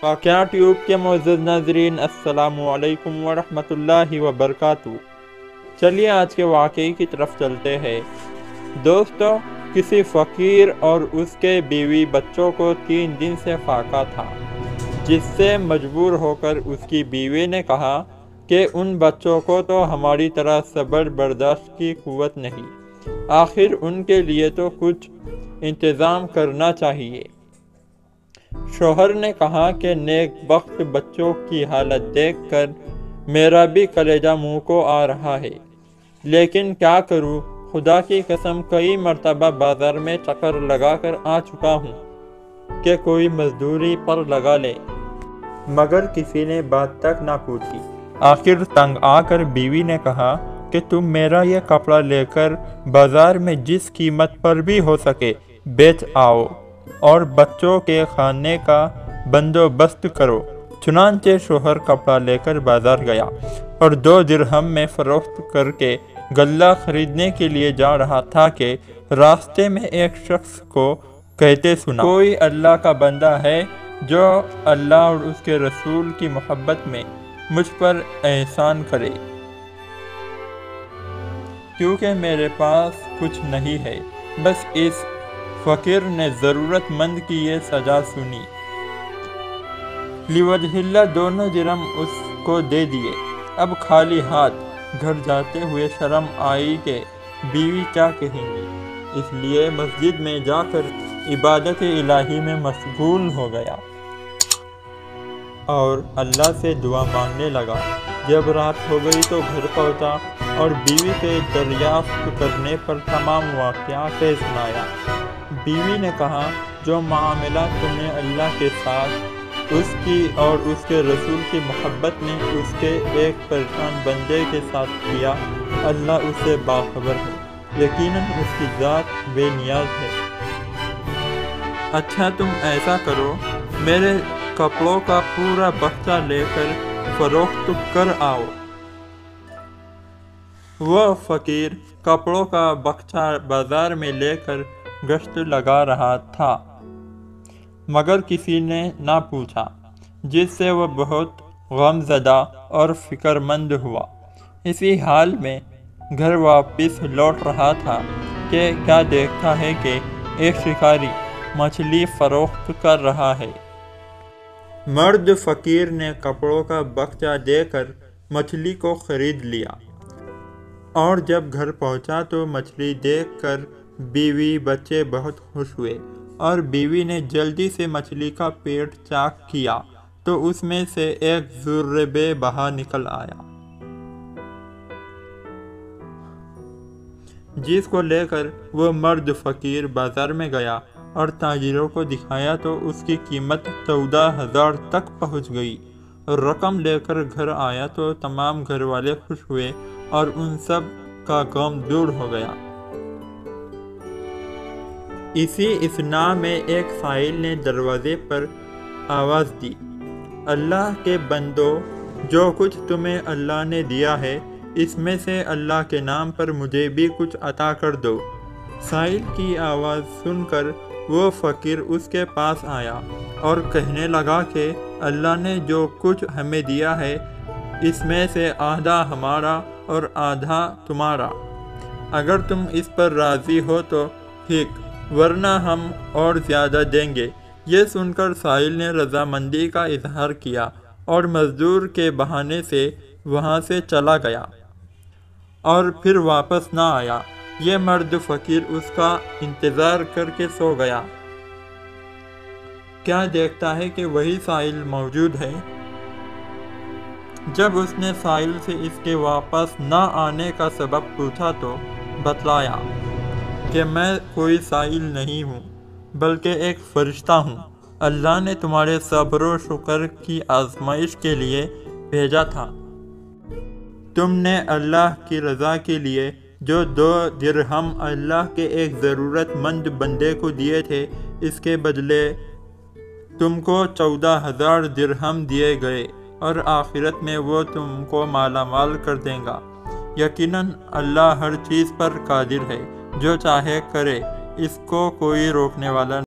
واقعہ ٹیوب کے معزز ناظرین، السلام علیکم ورحمۃ اللہ وبرکاتہ۔ چلیے آج کے واقعے کی طرف چلتے ہیں۔ دوستو، کسی فقیر اور اس کے بیوی بچوں کو 3 دن سے فاقہ تھا، جس سے مجبور ہو کر اس کی بیوی نے کہا کہ ان بچوں کو تو ہماری طرح صبر برداشت کی قوت نہیں، آخر ان کے لیے تو کچھ انتظام کرنا چاہیے۔ شوہر نے کہا کہ نیک بخت بچوں کی حالت دیکھ کر میرا بھی کلیجہ منہ کو آ رہا ہے، لیکن کیا کروں، خدا کی قسم کئی مرتبہ بازار میں چکر لگا کر آ چکا ہوں کہ کوئی مزدوری پر لگا لے، مگر کسی نے بات تک نہ پوچھی۔ آخر تنگ آ کر بیوی نے کہا کہ تم میرا یہ کپڑا لے کر بازار میں جس قیمت پر بھی ہو سکے بیچ آؤ اور بچوں کے کھانے کا بندوبست کرو۔ چنانچہ شوہر کپڑا لے کر بازار گیا اور 2 درہم میں فروخت کر کے غلہ خریدنے کے لیے جا رہا تھا کہ راستے میں ایک شخص کو کہتے سنا، کوئی اللہ کا بندہ ہے جو اللہ اور اس کے رسول کی محبت میں مجھ پر احسان کرے، کیونکہ میرے پاس کچھ نہیں ہے۔ بس اس فقیر نے ضرورت مند کی یہ سزا سنی، لوجہ اللہ 2 درہم اس کو دے دیے۔ اب خالی ہاتھ گھر جاتے ہوئے شرم آئی کہ بیوی کیا کہیں گی، اس لیے مسجد میں جا کر عبادت الہی میں مشغول ہو گیا اور اللہ سے دعا مانگنے لگا۔ جب رات ہو گئی تو گھر پہنچا اور بیوی سے دریافت کرنے پر تمام واقعہ کہہ سنایا۔ بیوی نے کہا، جو معاملہ تم نے اللہ کے ساتھ، اس کی اور اس کے رسول کی محبت میں اس کے ایک پریشان بندے کے ساتھ کیا، اللہ اس سے باخبر ہے، یقیناً اس کی ذات بے نیاز ہے۔ اچھا تم ایسا کرو، میرے کپڑوں کا پورا بکسہ لے کر فروخت کر آؤ۔ وہ فقیر کپڑوں کا بکسہ بازار میں لے کر گشت لگا رہا تھا، مگر کسی نے نہ پوچھا، جس سے وہ بہت غم زدہ اور فکر مند ہوا۔ اسی حال میں گھر واپس لوٹ رہا تھا کہ کیا دیکھتا ہے کہ ایک شکاری مچھلی فروخت کر رہا ہے۔ مرد فقیر نے کپڑوں کا بکسہ دے کر مچھلی کو خرید لیا، اور جب گھر پہنچا تو مچھلی دیکھ کر بیوی بچے بہت خوش ہوئے، اور بیوی نے جلدی سے مچھلی کا پیٹ چاک کیا تو اس میں سے ایک ذرہ بے بہا نکل آیا، جس کو لے کر وہ مرد فقیر بازار میں گیا اور تاجروں کو دکھایا تو اس کی قیمت 14,000 تک پہنچ گئی۔ رقم لے کر گھر آیا تو تمام گھر والے خوش ہوئے اور ان سب کا غم دور ہو گیا۔ اسی اثناء میں ایک سائل نے دروازے پر آواز دی، اللہ کے بندو، جو کچھ تمہیں اللہ نے دیا ہے اس میں سے اللہ کے نام پر مجھے بھی کچھ عطا کر دو۔ سائل کی آواز سن کر وہ فقیر اس کے پاس آیا اور کہنے لگا کہ اللہ نے جو کچھ ہمیں دیا ہے اس میں سے آدھا ہمارا اور آدھا تمہارا، اگر تم اس پر راضی ہو تو ٹھیک، ورنہ ہم اور زیادہ دیں گے۔ یہ سن کر سائل نے رضامندی کا اظہار کیا اور مزدور کے بہانے سے وہاں سے چلا گیا اور پھر واپس نہ آیا۔ یہ مرد فقیر اس کا انتظار کر کے سو گیا۔ کیا دیکھتا ہے کہ وہی سائل موجود ہے۔ جب اس نے سائل سے اس کے واپس نہ آنے کا سبب پوچھا تو بتلایا کہ میں کوئی سائل نہیں ہوں بلکہ ایک فرشتہ ہوں، اللہ نے تمہارے صبر و شکر کی آزمائش کے لیے بھیجا تھا۔ تم نے اللہ کی رضا کے لیے جو 2 درہم اللہ کے ایک ضرورت مند بندے کو دیے تھے، اس کے بدلے تم کو 14,000 درہم دیے گئے، اور آخرت میں وہ تم کو مالا مال کر دے گا۔ یقیناً اللہ ہر چیز پر قادر ہے، جو چاہے کرے، اس کو کوئی روکنے والا نہیں۔